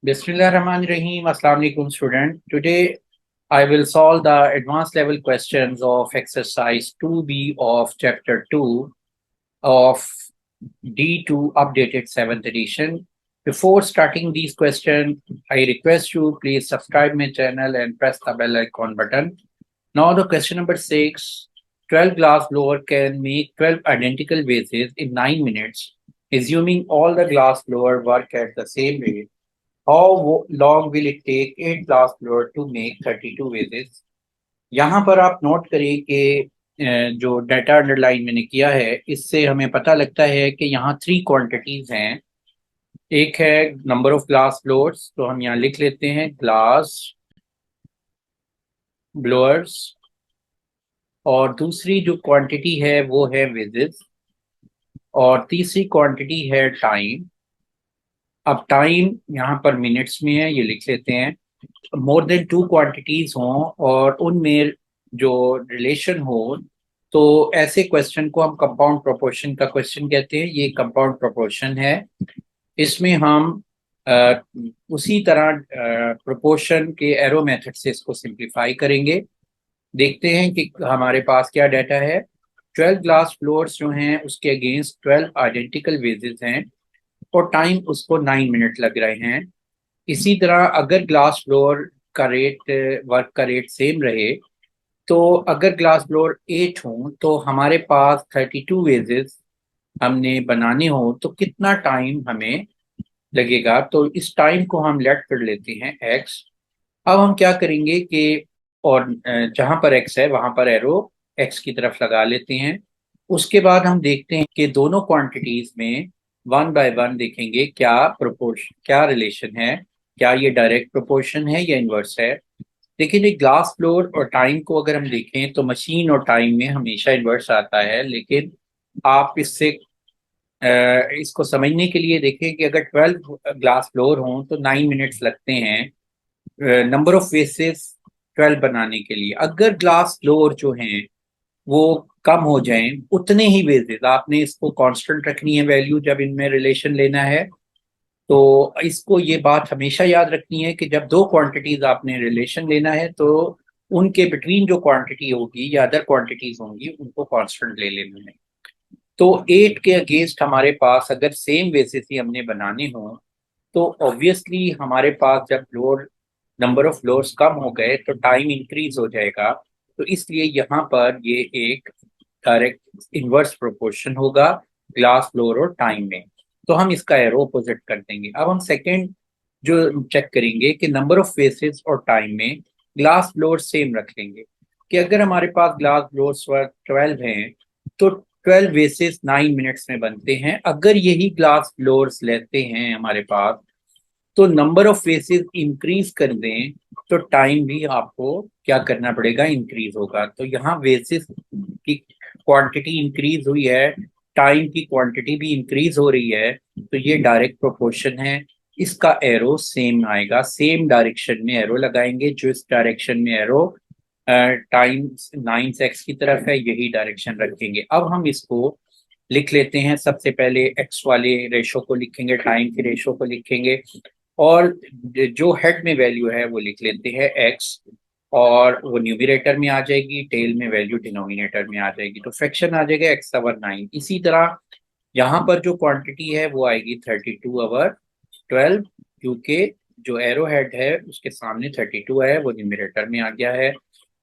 Bismillahirrahmanirrahim. Assalamu alaikum, student. Today I will solve the advanced level questions of exercise 2B of chapter 2 of D2 updated 7th edition. Before starting these questions, I request you please subscribe my channel and press the bell icon button. Now the question number 6, 12 glass blower can make 12 identical vases in 9 minutes, assuming all the glass blower work at the same rate. How long will it take 8 glass blower to make 32 vases? यहाँ पर आप note करिए कि जो data underline मैंने किया है इससे हमें पता लगता है कि यहाँ थ्री क्वांटिटीज हैं। एक है नंबर ऑफ ग्लास ब्लोअर्स, तो हम यहाँ लिख लेते हैं ग्लास ब्लोअर्स, और दूसरी जो क्वांटिटी है वो है वेजेस, और तीसरी क्वांटिटी है टाइम। अब टाइम यहाँ पर मिनट्स में है, ये लिख लेते हैं। मोर देन टू क्वांटिटीज हों और उनमें जो रिलेशन हो, तो ऐसे क्वेश्चन को हम कंपाउंड प्रोपोर्शन का क्वेश्चन कहते हैं। ये कंपाउंड प्रोपोर्शन है। इसमें हम अ, उसी तरह प्रोपोर्शन के एरो मेथड से इसको सिंप्लीफाई करेंगे। देखते हैं कि हमारे पास क्या डाटा है। 12 ग्लास फ्लोर्स जो हैं उसके अगेंस्ट 12 आइडेंटिकल वेजेस हैं और टाइम उसको 9 मिनट लग रहे हैं। इसी तरह अगर ग्लास फ्लोर का रेट वर्क का रेट सेम रहे, तो अगर ग्लास फ्लोर 8 हो तो हमारे पास 32 वेजेस हमने बनाने हो तो कितना टाइम हमें लगेगा। तो इस टाइम को हम लेट कर लेते हैं एक्स। अब हम क्या करेंगे कि और जहां पर एक्स है वहां पर एरो एक्स की तरफ लगा लेते हैं। उसके बाद हम देखते हैं कि दोनों क्वांटिटीज में वन बाय वन देखेंगे क्या प्रोपोर्शन, क्या रिलेशन है, क्या ये डायरेक्ट प्रोपोर्शन है या इनवर्स है। देखिए जी, ग्लास फ्लोर और टाइम को अगर हम देखें तो मशीन और टाइम में हमेशा इनवर्स आता है, लेकिन आप इससे इसको समझने के लिए देखें कि अगर 12 ग्लास फ्लोर हों तो 9 मिनट्स लगते हैं नंबर ऑफ वेसेस 12 बनाने के लिए। अगर ग्लास फ्लोर जो हैं वो कम हो जाएं, उतने ही वेसेस आपने इसको कांस्टेंट रखनी है वैल्यू जब इनमें रिलेशन लेना है। तो इसको ये बात हमेशा याद रखनी है कि जब दो क्वांटिटीज आपने रिलेशन लेना है तो उनके बिटवीन जो क्वांटिटी होगी या अदर क्वांटिटीज होंगी उनको कांस्टेंट ले लेना है। तो 8 के अगेंस्ट हमारे पास अगर सेम बेसिस ही हमने बनाने हो तो ऑब्वियसली हमारे पास जब फ्लोर नंबर ऑफ फ्लोर्स कम हो गए तो टाइम इंक्रीज हो जाएगा। तो इसलिए यहाँ पर ये एक डायरेक्ट इनवर्स प्रोपोर्शन होगा ग्लास फ्लोर और टाइम में। तो हम इसका एरो अपोजिट कर देंगे। अब हम सेकेंड जो चेक करेंगे कि नंबर ऑफ फेसेस और टाइम में ग्लास फ्लोर सेम रख लेंगे। कि अगर हमारे पास ग्लास फ्लोर्स 12 हैं तो 12 वेसेस 9 मिनट्स में बनते हैं। अगर यही ग्लास फ्लोर्स लेते हैं हमारे पास तो नंबर ऑफ फेसेस इंक्रीज कर दें तो टाइम भी आपको क्या करना पड़ेगा, इंक्रीज होगा। तो यहाँ फेसेस की क्वांटिटी इंक्रीज हुई है, टाइम की क्वांटिटी भी इंक्रीज हो रही है, तो ये डायरेक्ट प्रोपोर्शन है। इसका एरो सेम आएगा, सेम डायरेक्शन में एरो लगाएंगे। जो इस डायरेक्शन में एरो टाइम 9x की तरफ है यही डायरेक्शन रखेंगे। अब हम इसको लिख लेते हैं। सबसे पहले एक्स वाले रेशो को लिखेंगे, टाइम की रेशो को लिखेंगे, और जो हेड में वैल्यू है वो लिख लेते हैं एक्स, और वो न्यूमरेटर में आ जाएगी, टेल में वैल्यू डिनोमिनेटर में आ जाएगी। तो फ्रैक्शन आ जाएगा x/9। इसी तरह यहाँ पर जो क्वांटिटी है वो आएगी 32/12, क्योंकि जो एरो हेड है उसके सामने 32 है, वो न्यूमरेटर में आ गया है।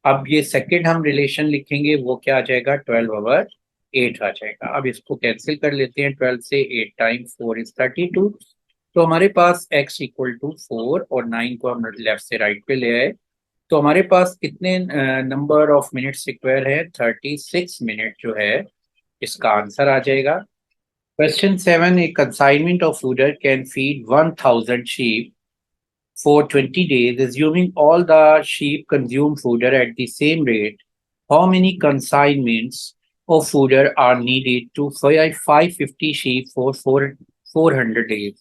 अब ये सेकंड हम रिलेशन लिखेंगे, वो क्या आ जाएगा, 12/8 आ जाएगा। अब इसको कैंसिल कर लेते हैं, 12 से 8 टाइम्स 4 इज 32। तो हमारे पास x इक्वल टू 4 और 9 को हम लेफ्ट से राइट पे ले आए। तो हमारे पास कितने नंबर ऑफ मिनट स्क्वायर है, 36 मिनट जो है इसका आंसर आ जाएगा। Question 7, A consignment of fodder can feed 1000 sheep for 20 days, assuming all the sheep consume fodder at the same rate. How many consignments of fodder are needed to feed 550 sheep for 400 days?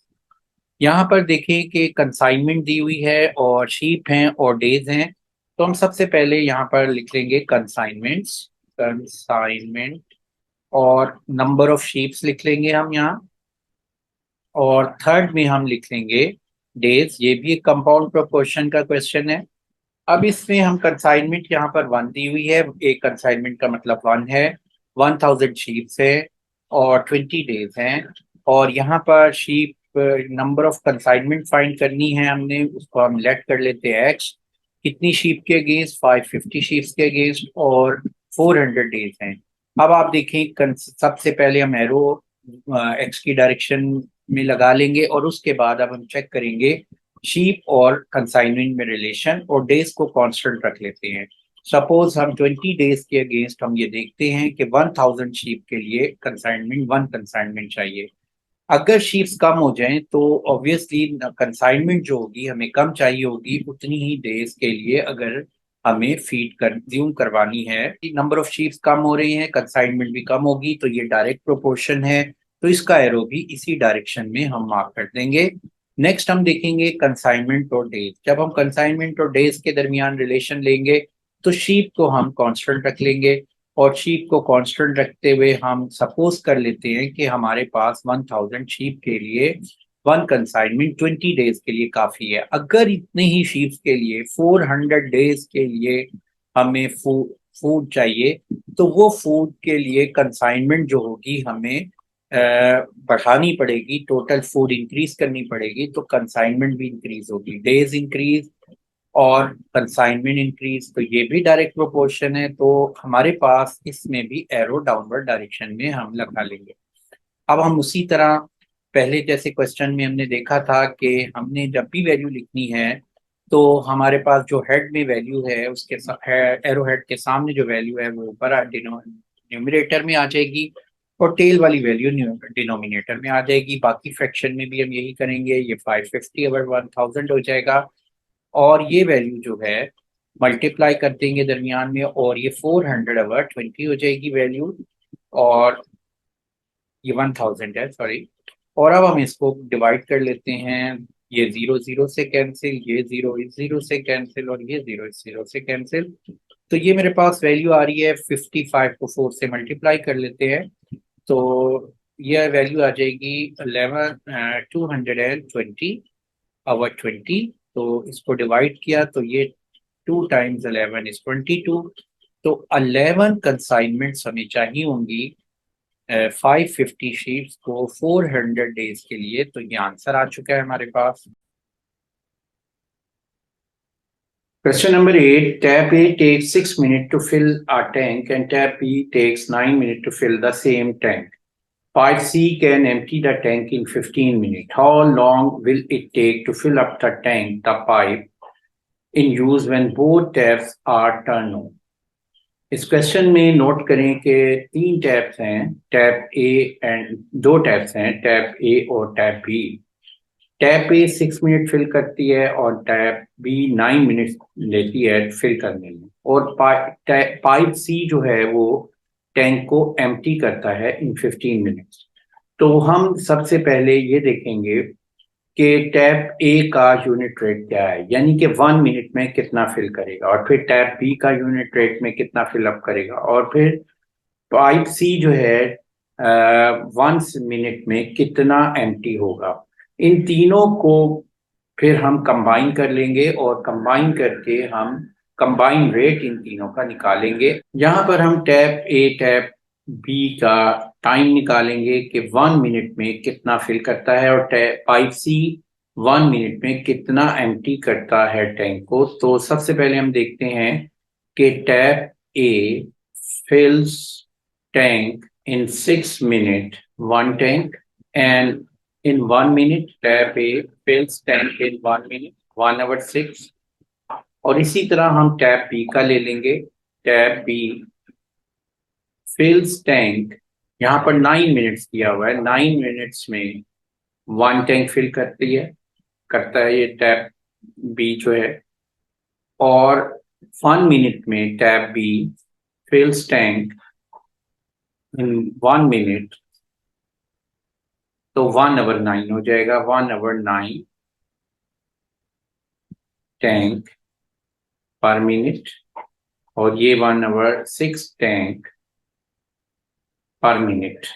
यहाँ पर देखें कि consignment दी हुई है और sheep हैं और days हैं। तो हम सबसे पहले यहाँ पर लिख लेंगे कंसाइनमेंट्स, कंसाइनमेंट, और नंबर ऑफ शीप्स लिख लेंगे हम यहाँ, और थर्ड में हम लिख लेंगे डेज, ये भी एक कंपाउंड प्रोपोर्शन का क्वेश्चन है। अब इसमें हम कंसाइनमेंट यहाँ पर 1 दी हुई है, एक कंसाइनमेंट का मतलब 1 है, 1000 शीप्स है और 20 डेज हैं। और यहाँ पर sheep number of consignment find करनी है हमने, उसको हम लेट कर लेते हैं एक्स। कितनी शीप के अगेंस्ट? 550 शीप्स के अगेंस्ट और 400 डेज हैं। अब आप देखें, सबसे पहले हम एरो एक्स की डायरेक्शन में लगा लेंगे और उसके बाद अब हम चेक करेंगे शीप और कंसाइनमेंट में रिलेशन, और डेज को कांस्टेंट रख लेते हैं। सपोज हम 20 डेज के अगेंस्ट हम ये देखते हैं कि 1000 शीप के लिए कंसाइनमेंट 1 कंसाइनमेंट चाहिए। अगर शीप्स कम हो जाएं तो ऑब्वियसली कंसाइनमेंट जो होगी हमें कम चाहिए होगी उतनी ही डेज के लिए, अगर हमें फीड कंज्यूम करवानी है। नंबर ऑफ शीप्स कम हो रही हैं, कंसाइनमेंट भी कम होगी, तो ये डायरेक्ट प्रोपोर्शन है, तो इसका एरो भी इसी डायरेक्शन में हम मार्क कर देंगे। नेक्स्ट हम देखेंगे कंसाइनमेंट और डेज। जब हम कंसाइनमेंट और डेज के दरमियान रिलेशन लेंगे तो शीप को हम कांस्टेंट रख लेंगे, और शीप को कांस्टेंट रखते हुए हम सपोज कर लेते हैं कि हमारे पास 1000 शीप के लिए 1 कंसाइनमेंट 20 डेज के लिए काफी है। अगर इतने ही शीप्स के लिए 400 डेज के लिए हमें फूड चाहिए, तो वो फूड के लिए कंसाइनमेंट जो होगी हमें बढ़ानी पड़ेगी, टोटल फूड इंक्रीज करनी पड़ेगी, तो कंसाइनमेंट भी इंक्रीज होगी, डेज इंक्रीज और कंसाइनमेंट इंक्रीज, तो ये भी डायरेक्ट प्रोपोर्शन है। तो हमारे पास इसमें भी एरो डाउनवर्ड डायरेक्शन में हम लगा लेंगे। अब हम उसी तरह पहले जैसे क्वेश्चन में हमने देखा था कि हमने जब भी वैल्यू लिखनी है तो हमारे पास जो हेड में वैल्यू है उसके एरो हेड के सामने जो वैल्यू है वो ऊपर न्यूमरेटर में आ जाएगी, और टेल वाली वैल्यू डिनोमिनेटर में आ जाएगी। बाकी फ्रैक्शन में भी हम यही करेंगे, ये 550 ओवर 1000 हो जाएगा, और ये वैल्यू जो है मल्टीप्लाई कर देंगे दरमियान में, और ये 400/20 हो जाएगी वैल्यू, और ये 1000 है, सॉरी। और अब हम इसको डिवाइड कर लेते हैं, ये 0 0 से कैंसिल, ये 0 इस 0 से कैंसिल, और ये 0 इस 0 से कैंसिल। तो ये मेरे पास वैल्यू आ रही है 55 को 4 से मल्टीप्लाई कर लेते हैं, तो ये वैल्यू आ जाएगी 220/20। तो इसको डिवाइड किया तो ये 2 टाइम्स 11 इज 22। तो 11 कंसाइनमेंट्स हमें चाहिए होंगी 550 शीट्स को 400 डेज के लिए। तो ये आंसर आ चुका है हमारे पास। Question number 8. Tap A takes 6 minutes to fill a tank and tap B takes 9 minutes to fill the same tank. Pipe C can empty the tank in 15 minutes. How long will it take to fill up the tank, the pipe, in use when both taps are turned on? इस question में note करें कि 3 taps हैं, tap A and 2 taps हैं, tap ए और tap B. Tap ए 6 minute fill करती है और टैप बी 9 मिनट लेती है फिल करने में, और पाइप सी जो है वो टैंक को एम्प्टी करता है इन 15 मिनट्स। तो हम सबसे पहले ये देखेंगे कि टैप ए का यूनिट रेट क्या है, यानी कि 1 मिनट में कितना फिल करेगा, और फिर टैप बी का यूनिट रेट में कितना फिल अप करेगा, और फिर पाइप सी जो है 1 मिनट में कितना एम्प्टी होगा। इन तीनों को फिर हम कंबाइन कर लेंगे, और कंबाइन करके हम कंबाइन रेट इन तीनों का निकालेंगे। यहाँ पर हम टैप ए टैप बी का टाइम निकालेंगे कि 1 मिनट में कितना फिल करता है, और टैप पाइप सी 1 मिनट में कितना एम्प्टी करता है टैंक को। तो सबसे पहले हम देखते हैं कि tap A fills tank in 6 minutes, 1 tank, and in 1 minute tap A fills tank in 1 minute, 1/6। और इसी तरह हम टैप बी का ले लेंगे, टैप बी फिल्स टैंक, यहाँ पर 9 मिनट्स दिया हुआ है, 9 मिनट्स में 1 टैंक फिल करता है ये टैप बी जो है, और 1 मिनट में tap B fills tank in 1 minute, तो 1/9 हो जाएगा, 1/9 टैंक पर मिनट, और ये 1/6 टैंक पर मिनट।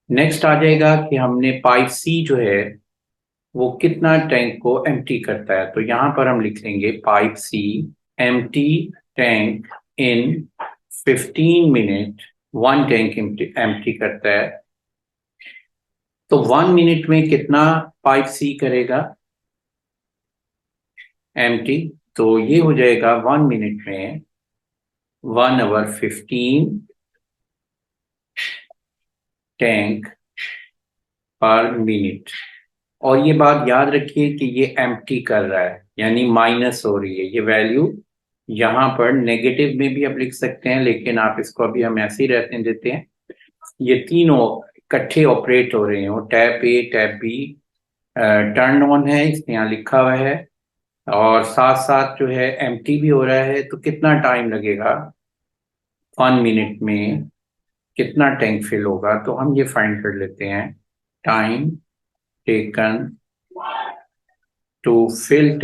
नेक्स्ट आ जाएगा कि हमने पाइप सी जो है वो कितना टैंक को एम्प्टी करता है। तो यहाँ पर हम लिख लेंगे pipe C empty tank in 15 minute. One tank empty करता है, तो 1 मिनट में कितना पाइप सी करेगा एम्प्टी। तो ये हो जाएगा 1 मिनट में 1 आवर 15 टैंक पर मिनट। और ये बात याद रखिए कि ये एम्प्टी कर रहा है, यानी माइनस हो रही है ये वैल्यू। यहाँ पर नेगेटिव में भी आप लिख सकते हैं, लेकिन आप इसको अभी हम ऐसे ही रहते देते हैं। ये तीनों इकट्ठे ऑपरेट हो रहे हो, tap A tap be turn on है, इसमें यहाँ लिखा हुआ है, और साथ साथ जो है एम्प्टी भी हो रहा है। तो कितना टाइम लगेगा 1 मिनट में, कितना टैंक फिल होगा, तो हम ये फाइंड कर लेते हैं। Time taken to fill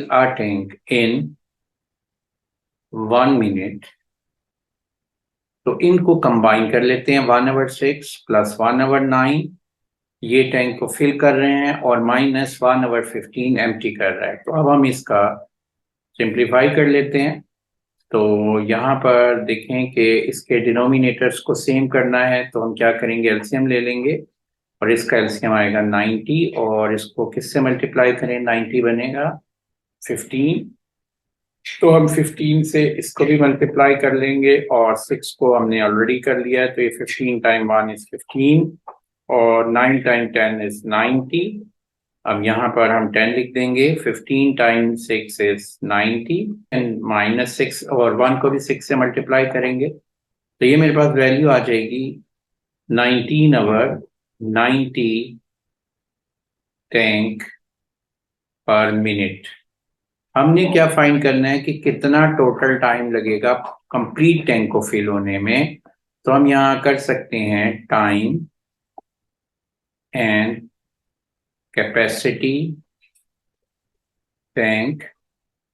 a tank in 1 minute. तो इनको कंबाइन कर लेते हैं, 1 आवर 6 प्लस 1 आवर 9 ये टैंक को फिल कर रहे हैं, और माइनस 1 आवर 15 एम्प्टी कर रहा है। तो अब हम इसका सिंप्लीफाई कर लेते हैं। तो यहाँ पर देखें कि इसके डिनोमिनेटर्स को सेम करना है, तो हम क्या करेंगे, एलसीएम ले लेंगे, और इसका एलसीएम आएगा 90, और इसको किससे मल्टीप्लाई करें, 90 बनेगा 15। तो हम 15 से इसको भी मल्टीप्लाई कर लेंगे, और 6 को हमने ऑलरेडी कर लिया है, तो ये 15 टाइम 1 इज 15, और 9 टाइम 10 इज 90। अब यहाँ पर हम 10 लिख देंगे, 15 टाइम 6 इज 90, एंड -6 और 1 को भी 6 से मल्टीप्लाई करेंगे, तो ये मेरे पास वैल्यू आ जाएगी 19 आवर 90 टैंक पर मिनट। हमने क्या फाइंड करना है कि कितना टोटल टाइम लगेगा कंप्लीट टैंक को फिल होने में। तो हम यहाँ कर सकते हैं टाइम एंड कैपेसिटी टैंक।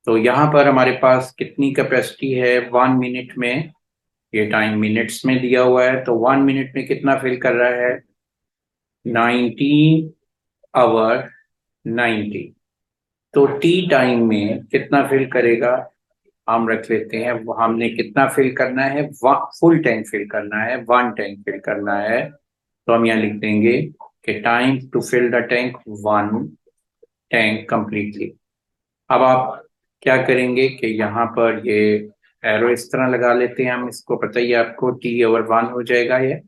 तो यहाँ पर हमारे पास कितनी कैपेसिटी है 1 मिनट में, ये टाइम मिनट्स में दिया हुआ है, तो 1 मिनट में कितना फिल कर रहा है 19 आवर 90। तो टी टाइम में कितना फिल करेगा हम रख लेते हैं, हमने कितना फिल करना है, फुल टैंक फिल करना है, 1 टैंक फिल करना है। तो हम यहाँ लिख देंगे कि time to fill the tank 1 tank completely. अब आप क्या करेंगे कि यहाँ पर ये एरो इस तरह लगा लेते हैं, हम इसको पता ही है आपको, T/1 हो जाएगा ये,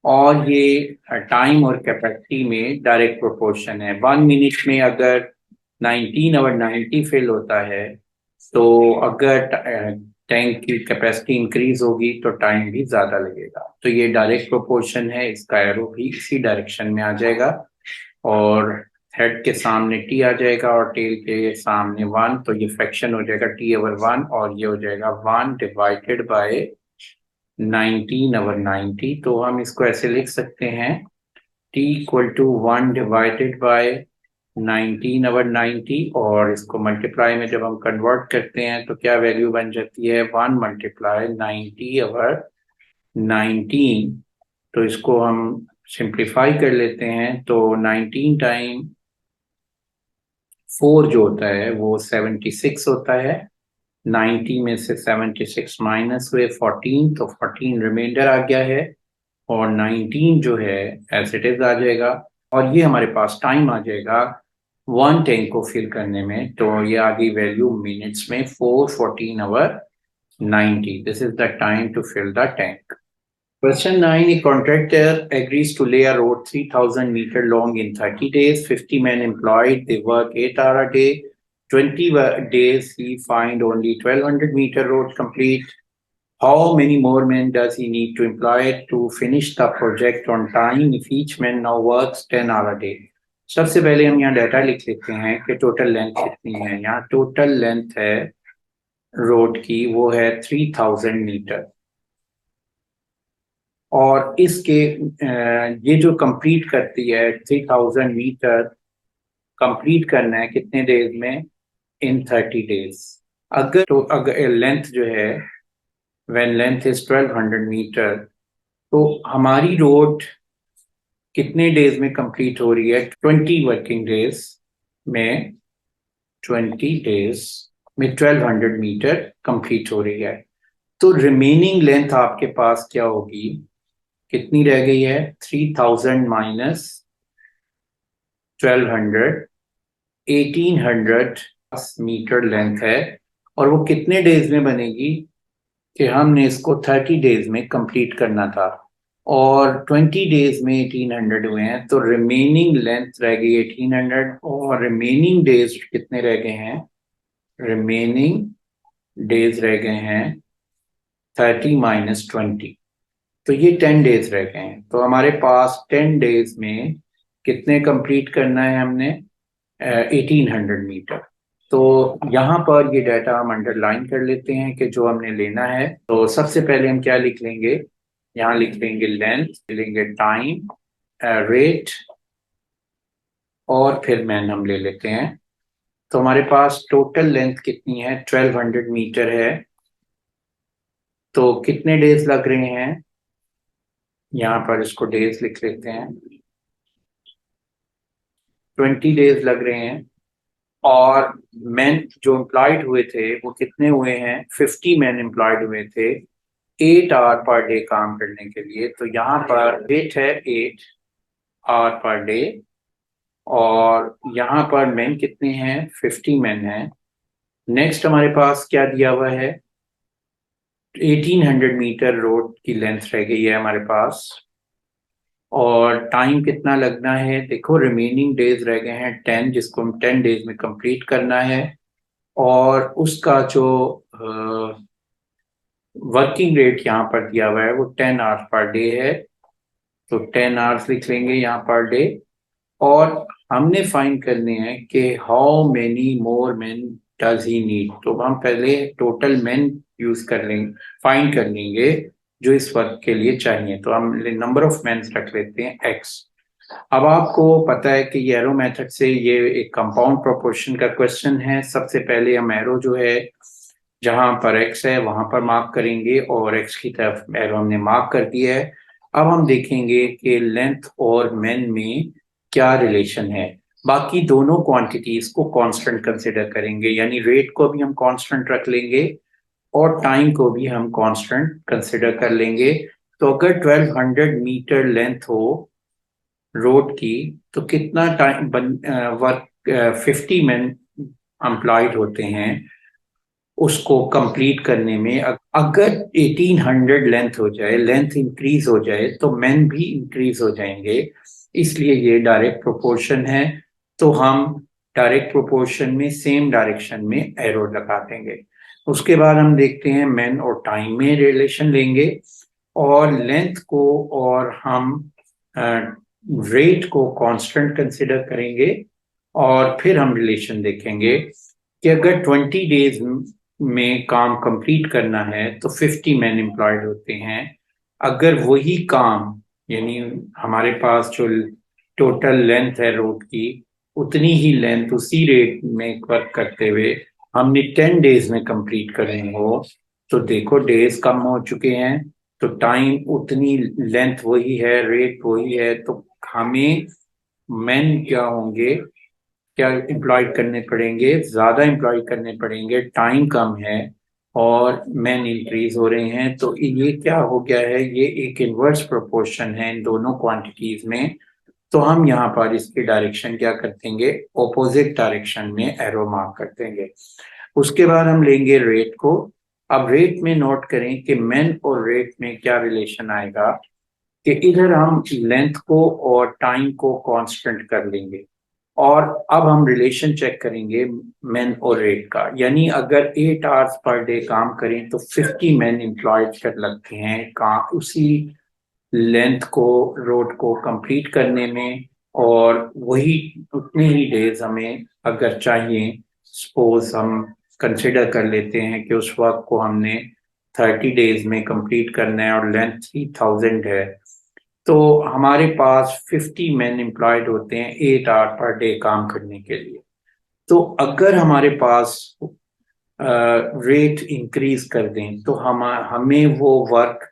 और ये टाइम और कैपेसिटी में डायरेक्ट प्रोपोर्शन है। 1 मिनट में अगर 19 आवर 90 फिल होता है, तो अगर टैंक की कैपेसिटी इंक्रीज होगी तो टाइम भी ज्यादा लगेगा। तो ये डायरेक्ट प्रोपोर्शन है, इसका एरो भी इसी डायरेक्शन में आ जाएगा, और हेड के सामने टी आ जाएगा और टेल के सामने 1, तो ये फ्रैक्शन हो जाएगा T/1, और ये हो जाएगा 1 डिवाइडेड बाय 19 आवर 90। तो हम इसको ऐसे लिख सकते हैं, T=1 डिवाइडेड बाय 19 आवर 90, और इसको मल्टीप्लाई में जब हम कन्वर्ट करते हैं तो क्या वैल्यू बन जाती है 1 मल्टीप्लाई 90/19। तो इसको हम सिंप्लीफाई कर लेते हैं, तो 19 टाइम 4 जो होता है वो 76 होता है। 90 में से 76 माइनस हुए 14, तो 14 रिमाइंडर आ गया है, और 19 जो है एज इट इज आ जाएगा, और ये हमारे पास टाइम आ जाएगा 1 टैंक को फिल करने में। तो ये आ गई वैल्यू मिनट्स में 414/90। This is the time to fill the tank. Question 9, a contractor agrees to lay a road 3,000 meter long in 30 days, 50 men employed, they work 8 hours a day, 20 days he find only 1,200 meter road complete. How many more men does he need to employ to finish the project on time if each man now works 10 hours a day? सबसे पहले हम यहाँ data लिख लेते हैं कि total length कितनी है। यहाँ टोटल लेंथ है रोड की वो है 3,000 मीटर, और इसके ये जो कंप्लीट करती है 3,000 मीटर कंप्लीट करना है कितने डेज में, इन 30 डेज। अगर लेंथ जो है व्हेन लेंथ इज 1,200 मीटर, तो हमारी रोड कितने डेज में कंप्लीट हो रही है? 20 वर्किंग डेज में, 20 डेज में 1200 मीटर कंप्लीट हो रही है। तो रिमेनिंग लेंथ आपके पास क्या होगी? कितनी रह गई है? 3000 माइनस 1200, 1800 मीटर लेंथ है। और वो कितने डेज में बनेगी? कि हमने इसको 30 डेज में कंप्लीट करना था, और 20 डेज में 1800 हुए हैं, तो रिमेनिंग लेंथ रह गई 1800, और रिमेनिंग डेज कितने रह गए हैं? रिमेनिंग डेज रह गए हैं 30 - 20, तो ये 10 डेज रह गए हैं। तो हमारे पास 10 डेज में कितने कंप्लीट करना है हमने? 1800 मीटर। तो यहाँ पर ये डाटा हम अंडरलाइन कर लेते हैं कि जो हमने लेना है। तो सबसे पहले हम क्या लिख लेंगे? यहाँ लिख लेंगे लेंथ, लेंगे टाइम, रेट, और फिर मैन हम ले लेते हैं। तो हमारे पास टोटल लेंथ कितनी है? 1200 मीटर है। तो कितने डेज लग रहे हैं? यहाँ पर इसको डेज लिख लेते हैं। 20 डेज लग रहे हैं। और मैन जो एम्प्लॉयड हुए थे वो कितने हुए हैं? 50 मैन एम्प्लॉयड हुए थे 8 आवर पर डे काम करने के लिए। तो यहाँ पर रेट है 8 आवर पर डे, और यहाँ पर मैन कितने हैं? 50 मैन हैं। नेक्स्ट हमारे पास क्या दिया हुआ है? 1800 मीटर रोड की लेंथ रह गई है हमारे पास। और टाइम कितना लगना है? देखो रिमेनिंग डेज रह गए हैं 10, जिसको हम 10 डेज में कंप्लीट करना है। और उसका जो वर्किंग रेट यहाँ पर दिया हुआ है वो 10 आवर्स पर डे है। तो 10 आवर्स लिख लेंगे यहाँ पर डे। और हमने फाइंड करने हैं कि how many more man does he need. तो हम पहले टोटल मैन यूज कर लेंगे, फाइंड कर लेंगे जो इस वर्क के लिए चाहिए। तो हम नंबर ऑफ मैन रख लेते हैं एक्स। अब आपको पता है कि ये एरो मेथड से ये एक कंपाउंड प्रोपोर्शन का क्वेश्चन है। सबसे पहले हम एरो जो है जहां पर एक्स है वहां पर मार्क करेंगे, और एक्स की तरफ एरो हमने मार्क कर दिया है। अब हम देखेंगे कि लेंथ और मेन में क्या रिलेशन है। बाकी दोनों क्वांटिटीज को कांस्टेंट कंसिडर करेंगे, यानी रेट को भी हम कांस्टेंट रख लेंगे और टाइम को भी हम कांस्टेंट कंसिडर कर लेंगे। तो अगर 1200 मीटर लेंथ हो रोड की, तो कितना टाइम वर्क 50 मैन एम्प्लॉयड होते हैं उसको कंप्लीट करने में। अगर 1800 लेंथ हो जाए, लेंथ इंक्रीज हो जाए, तो मैन भी इंक्रीज हो जाएंगे। इसलिए ये डायरेक्ट प्रोपोर्शन है। तो हम डायरेक्ट प्रोपोर्शन में सेम डायरेक्शन में एरो लगा देंगे। उसके बाद हम देखते हैं मैन और टाइम में रिलेशन लेंगे, और लेंथ को और हम रेट को कांस्टेंट कंसिडर करेंगे। और फिर हम रिलेशन देखेंगे कि अगर 20 डेज में काम कंप्लीट करना है तो 50 मैन एम्प्लॉयड होते हैं। अगर वही काम, यानी हमारे पास जो टोटल लेंथ है रोड की, उतनी ही लेंथ उसी रेट में वर्क करते हुए हमने 10 डेज में कंप्लीट करनी हो, तो देखो डेज कम हो चुके हैं, तो टाइम उतनी, लेंथ वही है, रेट वही है, तो हमें मैन क्या होंगे, क्या एम्प्लॉय करने पड़ेंगे? ज्यादा एम्प्लॉय करने पड़ेंगे। टाइम कम है और मैन इंक्रीज हो रहे हैं। तो ये क्या हो गया है? ये एक इनवर्स प्रोपोर्शन है इन दोनों क्वांटिटीज में। तो हम यहाँ पर इसकी डायरेक्शन क्या कर देंगे? ऑपोजिट डायरेक्शन में एरो मार्क कर देंगे। उसके बाद हम लेंगे रेट को। अब रेट में नोट करें कि मैन और रेट में क्या रिलेशन आएगा, कि इधर हम लेंथ को और टाइम को कांस्टेंट कर लेंगे, और अब हम रिलेशन चेक करेंगे मैन और रेट का। यानी अगर 8 आवर्स पर डे काम करें तो 50 मैन एम्प्लॉयड कर लगते हैं काम उसी लेंथ को, रोड को कंप्लीट करने में। और वही उतने ही डेज हमें अगर चाहिए, सपोज हम कंसिडर कर लेते हैं कि उस वक्त को हमने 30 डेज में कंप्लीट करना है और लेंथ 3000 है, तो हमारे पास 50 मैन एम्प्लॉयड होते हैं 8 आवर पर डे काम करने के लिए। तो अगर हमारे पास रेट इंक्रीज कर दें तो हमें वो वर्क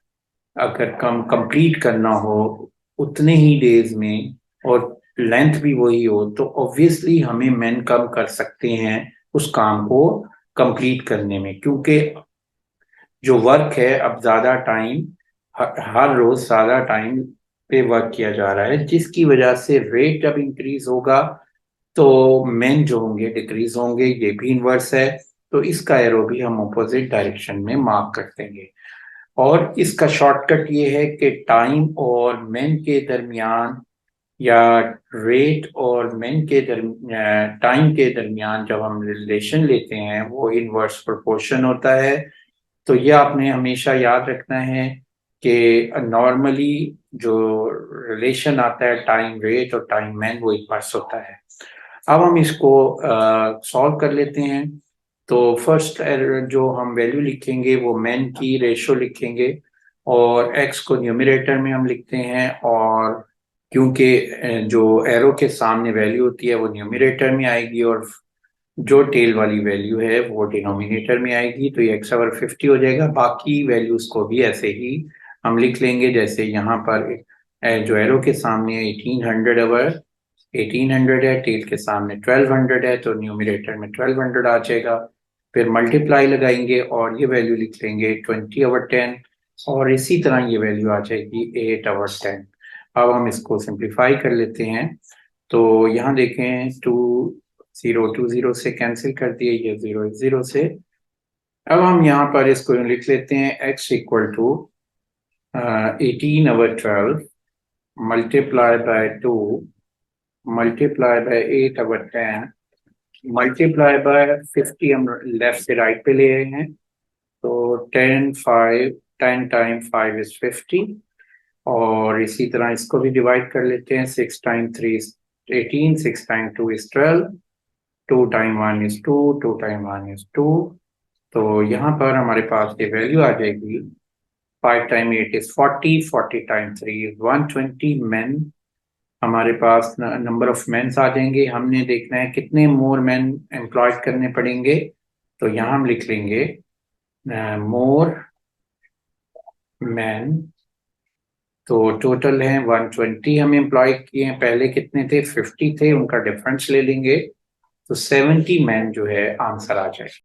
अगर कम कंप्लीट करना हो उतने ही डेज में और लेंथ भी वही हो, तो ऑब्वियसली हमें मेन कम कर सकते हैं उस काम को कंप्लीट करने में, क्योंकि जो वर्क है अब ज्यादा टाइम, हर रोज ज्यादा टाइम पे वर्क किया जा रहा है, जिसकी वजह से रेट जब इंक्रीज होगा तो मेन जो होंगे डिक्रीज होंगे। ये भी इन्वर्स है, तो इसका एरो भी हम अपोजिट डायरेक्शन में मार्क कर देंगे। और इसका शॉर्टकट ये है कि टाइम और मेन के दरमियान, या रेट और मेन के दरमियान, टाइम के दरमियान जब हम रिलेशन लेते हैं वो इनवर्स प्रोपोर्शन होता है। तो ये आपने हमेशा याद रखना है कि नॉर्मली जो रिलेशन आता है टाइम रेट और टाइम मैन वो इनवर्स होता है। अब हम इसको सॉल्व कर लेते हैं। तो फर्स्ट जो हम वैल्यू लिखेंगे वो मैन की रेशो लिखेंगे, और एक्स को न्यूमरेटर में हम लिखते हैं, और क्योंकि जो एरो के सामने वैल्यू होती है वो न्यूमरेटर में आएगी, और जो टेल वाली वैल्यू है वो डिनोमिनेटर में आएगी, तो ये एक्स ओवर 50 हो जाएगा। बाकी वैल्यूज को भी ऐसे ही हम लिख लेंगे, जैसे यहाँ पर जो एरो के सामने 1800 ओवर 1800 है, टेल के सामने 1200 है, तो न्यूमरेटर में 1200 आ जाएगा। फिर मल्टीप्लाई लगाएंगे और ये वैल्यू लिख लेंगे 20/10, और इसी तरह ये वैल्यू आ जाएगी 8/10। अब हम इसको सिंप्लीफाई कर लेते हैं। तो यहाँ देखें 20 से कैंसिल कर दिए, ये 0 से। अब हम यहाँ पर इसको लिख लेते हैं x equal to 18/12 multiply by 2 multiply by 8/10 multiply by 50। हम लेफ्ट से राइट पे ले आए हैं, तो 10 टाइम 5 इज 50। और इसी तरह इसको भी डिवाइड कर लेते हैं, 6 time 3 is 18, 6 time 2 is 12, 2 time 1 is 2, 2 time 1 is 2। तो यहाँ पर हमारे पास ये वैल्यू आ जाएगी 5 time 8 is 40, 40 time 3 is 120 man. हमारे पास नंबर ऑफ मैन आ जाएंगे। हमने देखना है कितने मोर मैन एम्प्लॉयड करने पड़ेंगे, तो यहाँ हम लिख लेंगे मोर मैन। तो टोटल है 120 हम एम्प्लॉय किए हैं, पहले कितने थे 50 थे, उनका डिफरेंस ले लेंगे, तो 70 मैन जो है आंसर आ जाएगा।